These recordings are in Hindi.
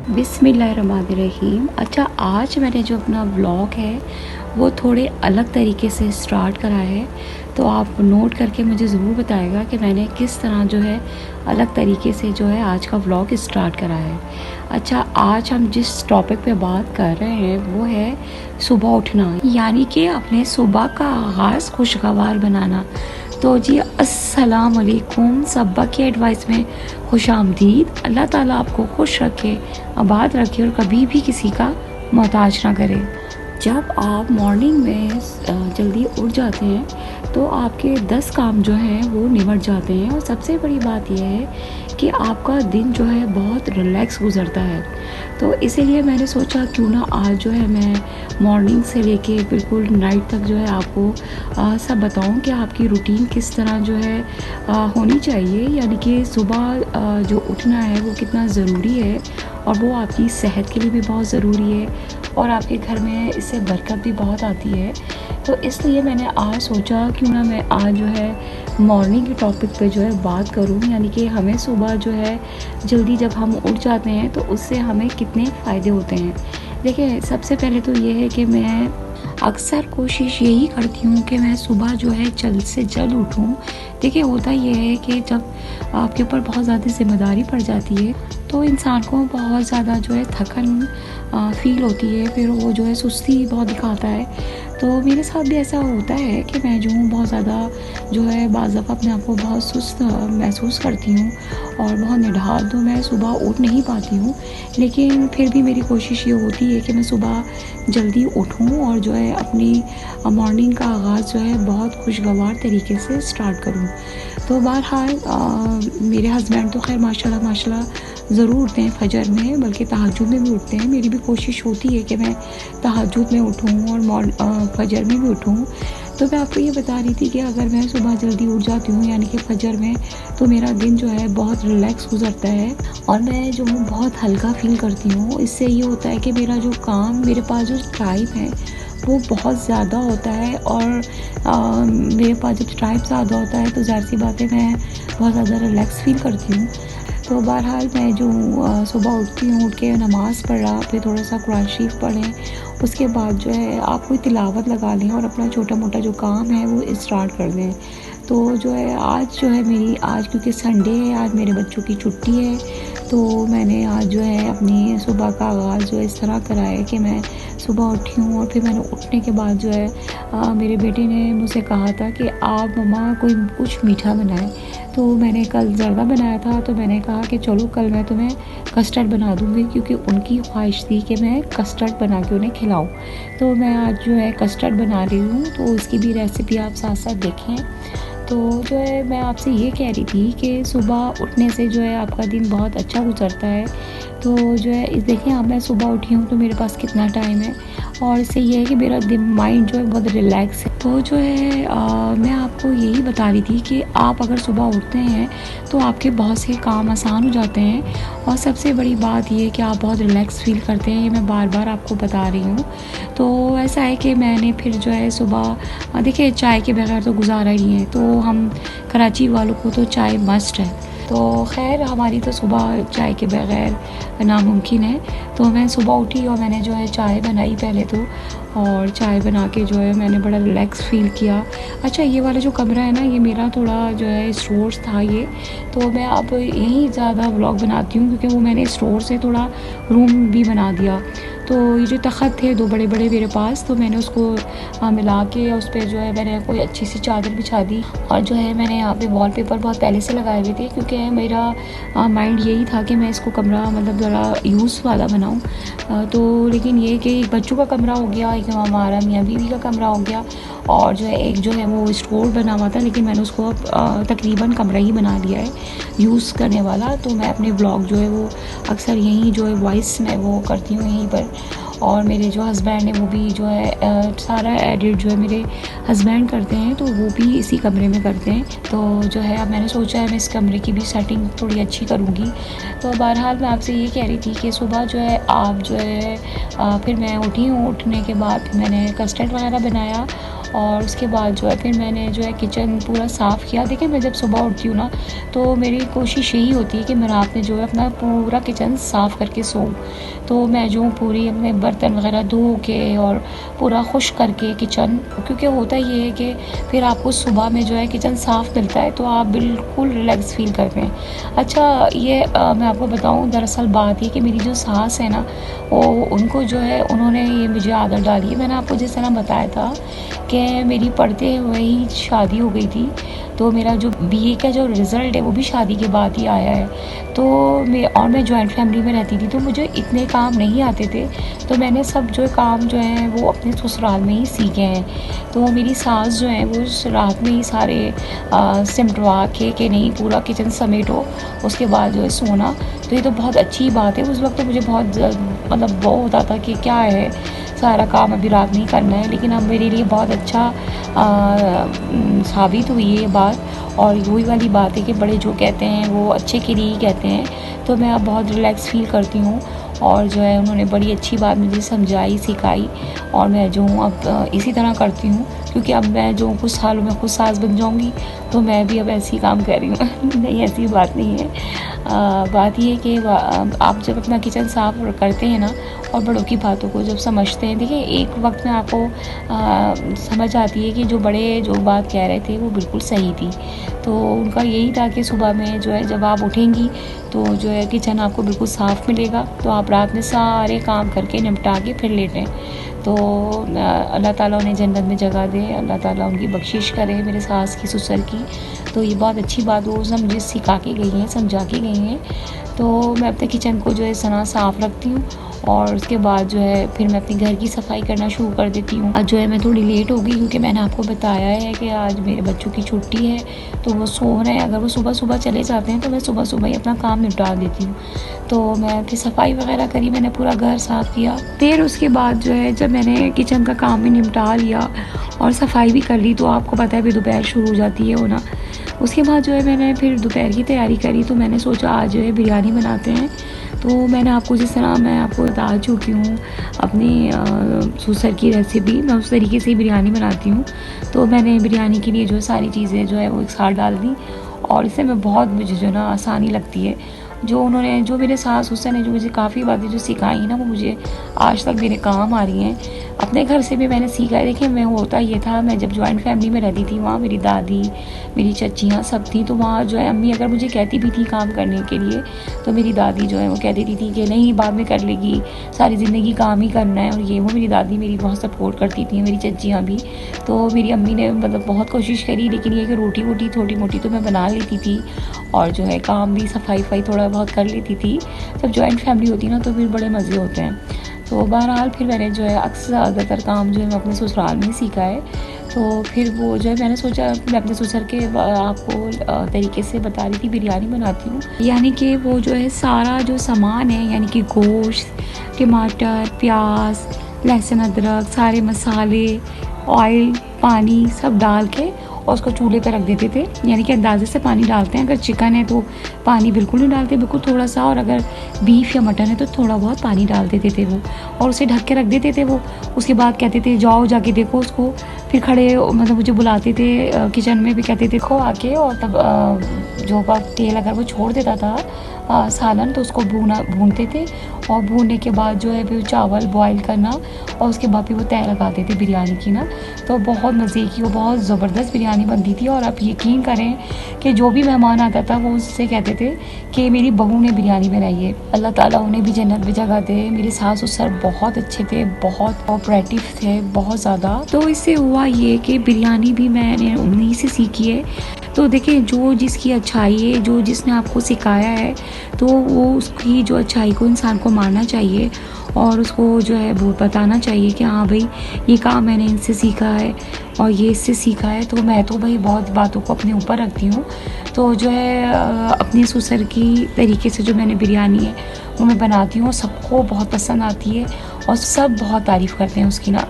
बिस्मिल्लाहिर्रहमानिर्रहीम। अच्छा, आज मैंने जो अपना व्लॉग है वो थोड़े अलग तरीके से स्टार्ट करा है, तो आप नोट करके मुझे ज़रूर बताएगा कि मैंने किस तरह जो है अलग तरीके से जो है आज का व्लॉग स्टार्ट करा है। अच्छा, आज हम जिस टॉपिक पे बात कर रहे हैं वो है सुबह उठना, यानी कि अपने सुबह का आगाज़ खुशगवार बनाना। तो जी अस्सलाम वालेकुम, सब्बा की एडवाइस में खुश आमदीद। अल्लाह ताला आपको खुश रखे, आबाद रखे और कभी भी किसी का मोहताज ना करे। जब आप मॉर्निंग में जल्दी उठ जाते हैं तो आपके 10 काम जो हैं वो निमट जाते हैं, और सबसे बड़ी बात यह है कि आपका दिन जो है बहुत रिलैक्स गुजरता है। तो इसीलिए मैंने सोचा क्यों ना आज जो है मैं मॉर्निंग से लेके बिल्कुल नाइट तक जो है आपको सब बताऊं कि आपकी रूटीन किस तरह जो है होनी चाहिए, यानी कि सुबह जो उठना है वो कितना ज़रूरी है, और वो आपकी सेहत के लिए भी बहुत ज़रूरी है, और आपके घर में इससे बरकत भी बहुत आती है। तो इसलिए मैंने आज सोचा क्यों ना मैं आज जो है मॉर्निंग के टॉपिक पे जो है बात करूं, यानी कि हमें सुबह जो है जल्दी जब हम उठ जाते हैं तो उससे हमें कितने फ़ायदे होते हैं। देखिए, सबसे पहले तो ये है कि मैं अक्सर कोशिश यही करती हूँ कि मैं सुबह जो है जल्द से जल्द उठूँ। देखिए, होता ये है कि जब आपके ऊपर बहुत ज़्यादा ज़िम्मेदारी पड़ जाती है तो इंसान को बहुत ज़्यादा जो है थकन फ़ील होती है, फिर वो जो है सुस्ती बहुत दिखाता है। तो मेरे साथ भी ऐसा होता है कि मैं जो हूँ बहुत ज़्यादा जो है बाज़ दफ़ा अपने आप को बहुत सुस्त महसूस करती हूँ और बहुत निढाल, तो मैं सुबह उठ नहीं पाती हूँ। लेकिन फिर भी मेरी कोशिश ये होती है कि मैं सुबह जल्दी उठूँ और जो है अपनी मॉर्निंग का आगाज़ जो है बहुत खुशगवार तरीके से स्टार्ट करूँ। तो बहरहाल मेरे हस्बैंड तो खैर माशाल्लाह माशाल्लाह ज़रूर उठते हैं फजर में, बल्कि तहज्जुद में भी उठते हैं। मेरी भी कोशिश होती है कि मैं तहज्जुद में उठूँ और फजर में भी उठूँ। तो मैं आपको ये बता रही थी कि अगर मैं सुबह जल्दी उठ जाती हूँ यानी कि फजर में, तो मेरा दिन जो है बहुत रिलैक्स गुजरता है और मैं जो हूँ बहुत हल्का फ़ील करती हूँ। इससे ये होता है कि मेरा जो काम, मेरे पास जो टाइम है वो बहुत ज़्यादा होता है, और मेरे पास जब टाइम ज़्यादा होता है तो ज़ाहिर सी बात है मैं बहुत ज़्यादा रिलैक्स फ़ील करती हूँ। तो बहरहाल मैं जो सुबह उठती हूँ, उठ के नमाज़ पढ़ा, फिर थोड़ा सा कुरान शरीफ पढ़ें, उसके बाद जो है आप कोई तिलावत लगा लें और अपना छोटा मोटा जो काम है वो स्टार्ट कर दें। तो जो है आज जो है मेरी, आज क्योंकि संडे है, आज मेरे बच्चों की छुट्टी है, तो मैंने आज जो है अपनी सुबह का आगाज़ जो है इस तरह करा है कि मैं सुबह उठी हूँ, और फिर मैंने उठने के बाद जो है मेरे बेटे ने मुझसे कहा था कि आप मम्मा कोई कुछ मीठा बनाएं। तो मैंने कल ज़र्दा बनाया था, तो मैंने कहा कि चलो कल मैं तुम्हें कस्टर्ड बना दूँगी, क्योंकि उनकी ख्वाहिश थी कि मैं कस्टर्ड बना के उन्हें खिलाऊँ। तो मैं आज जो है कस्टर्ड बना रही हूँ, तो उसकी भी रेसिपी आप साथ साथ देखें। तो जो है मैं आपसे ये कह रही थी कि सुबह उठने से जो है आपका दिन बहुत अच्छा गुजरता है। तो जो है इस देखिए, अब मैं सुबह उठी हूँ तो मेरे पास कितना टाइम है, और इससे ये है कि मेरा माइंड जो है बहुत रिलैक्स है। तो जो है मैं आपको यही बता रही थी कि आप अगर सुबह उठते हैं तो आपके बहुत से काम आसान हो जाते हैं, और सबसे बड़ी बात ये है कि आप बहुत रिलैक्स फ़ील करते हैं। ये मैं बार बार आपको बता रही हूँ। तो ऐसा है कि मैंने फिर जो है सुबह देखिए, चाय के बगैर तो गुजारा ही नहीं है, तो हम कराची वालों को तो चाय मस्ट है। तो खैर हमारी तो सुबह चाय के बगैर नामुमकिन है। तो मैं सुबह उठी और मैंने जो है चाय बनाई पहले तो, और चाय बना के जो है मैंने बड़ा रिलैक्स फ़ील किया। अच्छा, ये वाला जो कमरा है ना, ये मेरा थोड़ा जो है स्टोर था ये, तो मैं अब यहीं ज़्यादा व्लॉग बनाती हूँ क्योंकि वो मैंने स्टोर से थोड़ा रूम भी बना दिया। तो ये जो तख़त थे 2 बड़े-बड़े मेरे पास, तो मैंने उसको मिला के उस पे जो है मैंने कोई अच्छी सी चादर बिछा दी। और जो है मैंने यहाँ पे वॉलपेपर बहुत पहले से लगाए हुए थे, क्योंकि मेरा माइंड यही था कि मैं इसको कमरा मतलब ज़रा यूज़ वाला बनाऊँ। तो लेकिन ये कि एक बच्चों का कमरा हो गया, एक हमारा मियाँ बीवी का कमरा हो गया, और जो है एक जो है वो स्टोर बना हुआ था, लेकिन मैंने उसको अब तकरीबन कमरा ही बना लिया है यूज़ करने वाला। तो मैं अपने ब्लॉग जो है वो अक्सर यहीं जो है वॉइस मैं वो करती हूँ यहीं पर। और मेरे जो हस्बैंड हैं वो भी जो है सारा एडिट जो है मेरे हस्बैंड करते हैं, तो वो भी इसी कमरे में करते हैं। तो जो है अब मैंने सोचा है मैं इस कमरे की भी सेटिंग थोड़ी अच्छी करूँगी। तो बहरहाल मैं आपसे ये कह रही थी कि सुबह जो है आप जो है फिर मैं उठी हूँ, उठने के बाद मैंने कस्टर्ड वगैरह बनाया, और उसके बाद जो है फिर मैंने जो है किचन पूरा साफ़ किया। देखिए मैं जब सुबह उठती हूँ ना, तो मेरी कोशिश यही होती है कि मैं रात में जो है अपना पूरा किचन साफ़ करके सोऊं। तो मैं जो पूरी अपने बर्तन वगैरह धो के और पूरा खुश करके किचन, क्योंकि होता ये है कि फिर आपको सुबह में जो है किचन साफ़ मिलता है तो आप बिल्कुल रिलैक्स फ़ील करते हैं। अच्छा ये मैं आपको बताऊँ, दरअसल बात ये कि मेरी जो सास है ना, वो उनको जो है उन्होंने ये मुझे आदत डाली है। मैंने आपको जिस तरह बताया था कि मेरी पढ़ते हुए ही शादी हो गई थी, तो मेरा जो बीए का जो रिज़ल्ट है वो भी शादी के बाद ही आया है। तो मैं जॉइंट फैमिली में रहती थी, तो मुझे इतने काम नहीं आते थे, तो मैंने सब जो काम जो है वो अपने ससुराल में ही सीखे हैं। तो मेरी सास जो है वो रात में ही सारे सिमटवा के कि नहीं पूरा किचन समेटो, उसके बाद जो है सोना। तो ये तो बहुत अच्छी बात है। उस वक्त तो मुझे बहुत मतलब वो होता था कि क्या है, सारा काम अभी रात में ही करना है, लेकिन अब मेरे लिए बहुत अच्छा साबित हुई है ये बात। और वही वाली बात है कि बड़े जो कहते हैं वो अच्छे के लिए ही कहते हैं। तो मैं अब बहुत रिलैक्स फ़ील करती हूँ, और जो है उन्होंने बड़ी अच्छी बात मुझे समझाई, सिखाई, और मैं जो हूँ अब इसी तरह करती हूँ, क्योंकि अब मैं जो कुछ सालों में खुद सास बन जाऊँगी, तो मैं भी अब ऐसे ही काम कर रही हूँ। नहीं, ऐसी बात नहीं है। बात ये है कि आप जब अपना किचन साफ़ करते हैं ना, और बड़ों की बातों को जब समझते हैं, देखिए एक वक्त में आपको समझ आती है कि जो बड़े जो बात कह रहे थे वो बिल्कुल सही थी। तो उनका यही था कि सुबह में जो है जब आप उठेंगी तो जो है किचन आपको बिल्कुल साफ़ मिलेगा, तो आप रात में सारे काम करके निपटा के फिर लेटें। तो अल्लाह ताला उन्हें जन्नत में जगह दे, अल्लाह ताला उनकी बख्शिश करे, मेरे सास की ससुर की। तो ये बहुत अच्छी बात वो सब मुझे सिखा के गई हैं, समझा के गई हैं। तो मैं अपने किचन को जो है इस तरह साफ़ रखती हूँ, और उसके बाद जो है फिर मैं अपने घर की सफाई करना शुरू कर देती हूँ। आज जो है मैं थोड़ी लेट हो गई, क्योंकि मैंने आपको बताया है कि आज मेरे बच्चों की छुट्टी है, तो वो सो रहे हैं। अगर वो सुबह सुबह चले जाते हैं तो मैं सुबह सुबह ही अपना काम निपटा देती हूँ। तो मैं फिर सफाई वगैरह करी, मैंने पूरा घर साफ़ किया। फिर उसके बाद जो है जब मैंने किचन का काम भी निपटा लिया और सफाई भी कर ली, तो आपको पता है फिर दोपहर शुरू हो जाती है होना। उसके बाद जो है मैंने फिर दोपहर की तैयारी करी, तो मैंने सोचा आज जो है बिरयानी बनाते हैं। तो मैंने आपको जिस तरह मैं आपको बता चुकी हूँ अपनी ससुर की रेसिपी, मैं उस तरीके से ही बिरयानी बनाती हूँ। तो मैंने बिरयानी के लिए जो सारी चीज़ें जो है वो एक साथ डाल दी, और इससे मैं बहुत मुझे जो ना आसानी लगती है। जो मेरे सास ससुर ने जो मुझे काफ़ी बातें जो सिखाई ना, वो मुझे आज तक मेरे काम आ रही हैं। अपने घर से भी मैंने सीखा है। देखिए मैं होता ये था, मैं जब जॉइंट फैमिली में रहती थी, वहाँ मेरी दादी, मेरी चच्चियाँ सब थी, तो वहाँ जो है अम्मी अगर मुझे कहती भी थी काम करने के लिए, तो मेरी दादी जो है वो कह देती थी कि नहीं बाद में कर लेगी, सारी ज़िंदगी काम ही करना है, और ये वो। मेरी दादी मेरी बहुत सपोर्ट करती थी, मेरी चच्चियाँ भी। तो मेरी अम्मी ने मतलब बहुत कोशिश करी, लेकिन ये कि रोटी वोटी थोड़ी मोटी तो मैं बना लेती थी, और जो है काम भी सफाई वफाई थोड़ा बहुत कर लेती थी। जब जॉइंट फैमिली होती है ना, तो फिर बड़े मज़े होते हैं। तो बहरहाल फिर मैंने जो है अक्सर ज़्यादातर काम जो है मैं अपने ससुराल में ही सीखा है। तो फिर वो जो है मैंने सोचा मैं अपने ससुर के आपको तरीके से बता रही थी बिरयानी बनाती हूँ। यानी कि वो जो है सारा जो सामान है, यानी कि गोश्त, टमाटर, प्याज, लहसुन, अदरक, सारे मसाले, ऑयल, पानी सब डाल के और उसको चूल्हे पर रख देते थे। यानी कि अंदाजे से पानी डालते हैं, अगर चिकन है तो पानी बिल्कुल नहीं डालते, बिल्कुल थोड़ा सा, और अगर बीफ या मटन है तो थोड़ा बहुत पानी डाल देते थे वो, और उसे ढक के रख देते थे वो। उसके बाद कहते थे जाओ जाके देखो उसको, फिर खड़े मतलब मुझे बुलाते थे किचन में भी, कहते थे देखो आके, और तब जो तेल अगर वो छोड़ देता था सालन, तो उसको भूनते थे, और भूनने के बाद जो है फिर चावल बॉईल करना, और उसके बाद फिर वो तय लगाते थे बिरयानी की ना। तो बहुत मज़े की, वो बहुत ज़बरदस्त बिरयानी बनती थी। और आप यकीन करें कि जो भी मेहमान आता था वो उससे कहते बोलते थे कि मेरी बहू ने बिरयानी बनाई है। अल्लाह ताला उन्हें भी जन्नत में जगह दे। मेरे सास ससुर बहुत अच्छे थे, बहुत कोऑपरेटिव थे, बहुत ज़्यादा। तो इससे हुआ ये कि बिरयानी भी मैंने उन्हीं से सीखी है। तो देखिए, जो जिसकी अच्छाई है, जो जिसने आपको सिखाया है, तो वो उसकी जो अच्छाई को इंसान को मानना चाहिए और उसको जो है वो बताना चाहिए कि हाँ भाई, ये काम मैंने इनसे सीखा है और ये इससे सीखा है। तो मैं तो भाई बहुत बातों को अपने ऊपर रखती हूँ। तो जो है अपने ससुर की तरीके से जो मैंने बिरयानी है वो मैं बनाती हूँ, सबको बहुत पसंद आती है और सब बहुत तारीफ़ करते हैं उसकी ना।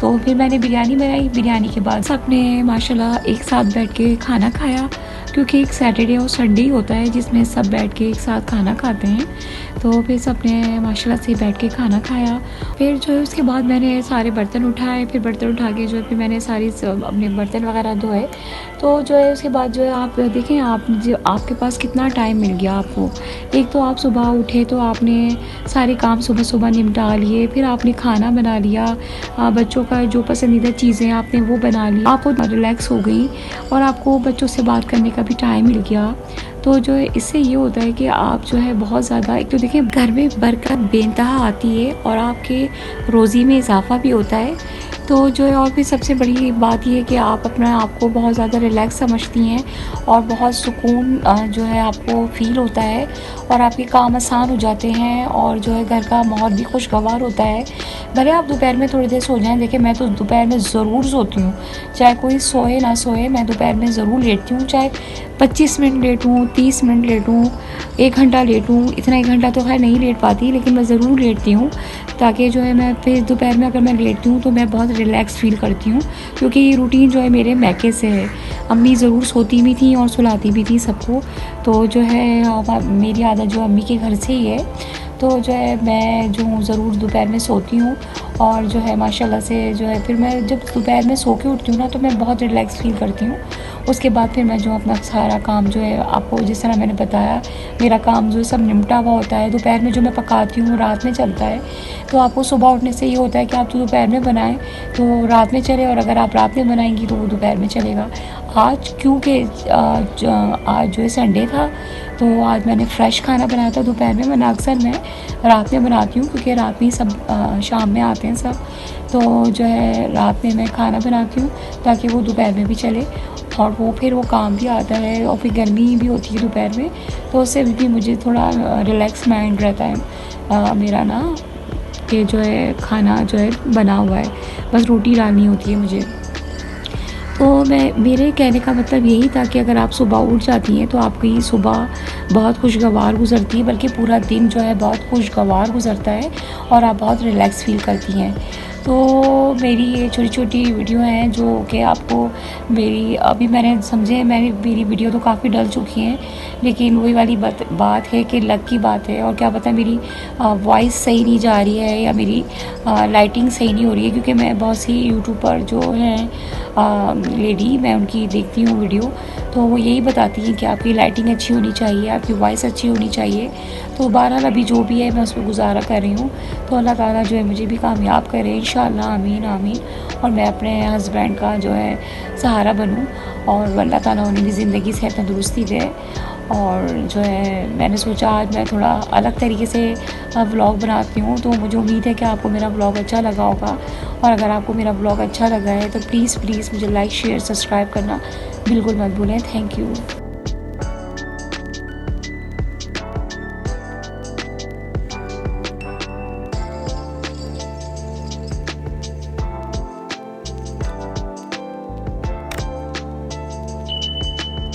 तो फिर मैंने बिरयानी बनाई। बिरयानी के बाद सबने माशाल्लाह एक साथ बैठ के खाना खाया, क्योंकि एक सैटरडे और संडे ही होता है जिसमें सब बैठ के एक साथ खाना खाते हैं। तो फिर सबने माशाल्लाह से बैठ के खाना खाया। फिर जो है उसके बाद मैंने सारे बर्तन उठाए। फिर बर्तन उठा के जो है फिर मैंने सारी अपने बर्तन वगैरह धोए। तो जो है उसके बाद जो है आप देखें, आप जो आपके पास कितना टाइम मिल गया आपको। एक तो आप सुबह उठे तो आपने सारे काम सुबह सुबह निपटा लिए, फिर आपने खाना बना लिया, बच्चों का जो पसंदीदा चीज़ें आपने वो बना ली, आप रिलैक्स हो गई और आपको बच्चों से बात करने का भी टाइम मिल गया। तो जो है इससे ये होता है कि आप जो है बहुत ज़्यादा, एक तो देखिए घर में बरकत बेनतहा आती है और आपके रोज़ी में इजाफा भी होता है। तो जो है और भी सबसे बड़ी बात ये है कि आप अपना आपको बहुत ज़्यादा रिलैक्स समझती हैं और बहुत सुकून जो है आपको फ़ील होता है और आपके काम आसान हो जाते हैं और जो है घर का माहौल भी खुशगवार होता है। भले आप दोपहर में थोड़ी देर सो जाएं। देखिए, मैं तो दोपहर में ज़रूर सोती हूँ, चाहे कोई सोए ना सोए, मैं दोपहर में ज़रूर लेटती हूँ। चाहे 25 मिनट लेट हूँ, 30 मिनट लेट हूँ, 1 घंटा लेट हूँ। इतना 1 घंटा तो खैर नहीं लेट पाती, लेकिन मैं ज़रूर लेटती हूँ, ताकि जो है मैं फिर दोपहर में अगर मैं लेटती हूँ तो मैं बहुत रिलैक्स फ़ील करती हूँ। क्योंकि ये रूटीन जो है मेरे मैके से है। अम्मी ज़रूर सोती भी थी और सुलाती भी थी सबको। तो जो है मेरी आदत जो अम्मी के घर से ही है। तो जो है मैं जो हूँ ज़रूर दोपहर में सोती हूँ और जो है माशाल्लाह से जो है फिर मैं जब दोपहर में सो के उठती हूँ ना, तो मैं बहुत रिलैक्स फ़ील करती हूँ। उसके बाद फिर मैं जो अपना सारा काम जो है, आपको जिस तरह मैंने बताया, मेरा काम जो सब निपटा हुआ होता है। दोपहर में जो मैं पकाती हूँ रात में चलता है। तो आपको सुबह उठने से ये होता है कि आप तो दोपहर में बनाएं तो रात में चले, और अगर आप रात में बनाएंगी तो वो दोपहर में चलेगा। आज क्योंकि आज जो है संडे था, तो आज मैंने फ़्रेश खाना बनाया था दोपहर में। वरना अक्सर मैं रात में बनाती हूँ, क्योंकि रात में ही सब शाम में आते हैं सब। तो जो है रात में मैं खाना बनाती हूँ ताकि वो दोपहर में भी चले और वो फिर वो काम भी आता है। और फिर गर्मी भी होती है दोपहर में, तो उससे भी मुझे थोड़ा रिलैक्स माइंड रहता है मेरा ना, कि जो है खाना जो है बना हुआ है, बस रोटी डालनी होती है मुझे। तो मेरे कहने का मतलब यही था कि अगर आप सुबह उठ जाती हैं तो आपकी सुबह बहुत खुशगवार गुज़रती है, बल्कि पूरा दिन जो है बहुत खुशगवार गुज़रता है और आप बहुत रिलैक्स फ़ील करती हैं। तो मेरी ये छोटी छोटी वीडियो हैं जो कि आपको मेरी अभी मेरी वीडियो तो काफ़ी डल चुकी हैं, लेकिन वही वाली बात है कि लक की बात है। और क्या पता मेरी वॉइस सही नहीं जा रही है या मेरी लाइटिंग सही नहीं हो रही है, क्योंकि मैं बहुत सी यूट्यूब पर जो हैं लेडी, मैं उनकी देखती हूँ वीडियो, तो वो यही बताती हैं कि आपकी लाइटिंग अच्छी होनी चाहिए, आपकी वॉइस अच्छी होनी चाहिए। तो बहरहाल अभी जो भी है मैं उस पर गुजारा कर रही हूँ। तो अल्लाह ताला जो है मुझे भी कामयाब करे इंशाअल्लाह, आमीन आमीन। और मैं अपने हस्बैंड का जो है सहारा बनूँ और अल्लाह ताला उन्हें भी ज़िंदगी से तंदुरुस्ती दे। और जो है मैंने सोचा आज मैं थोड़ा अलग तरीके से व्लॉग बनाती हूँ। तो मुझे उम्मीद है कि आपको मेरा व्लॉग अच्छा लगा होगा, और अगर आपको मेरा व्लॉग अच्छा लगा है तो प्लीज़ मुझे लाइक शेयर सब्सक्राइब करना बिल्कुल मत भूलें। Thank you.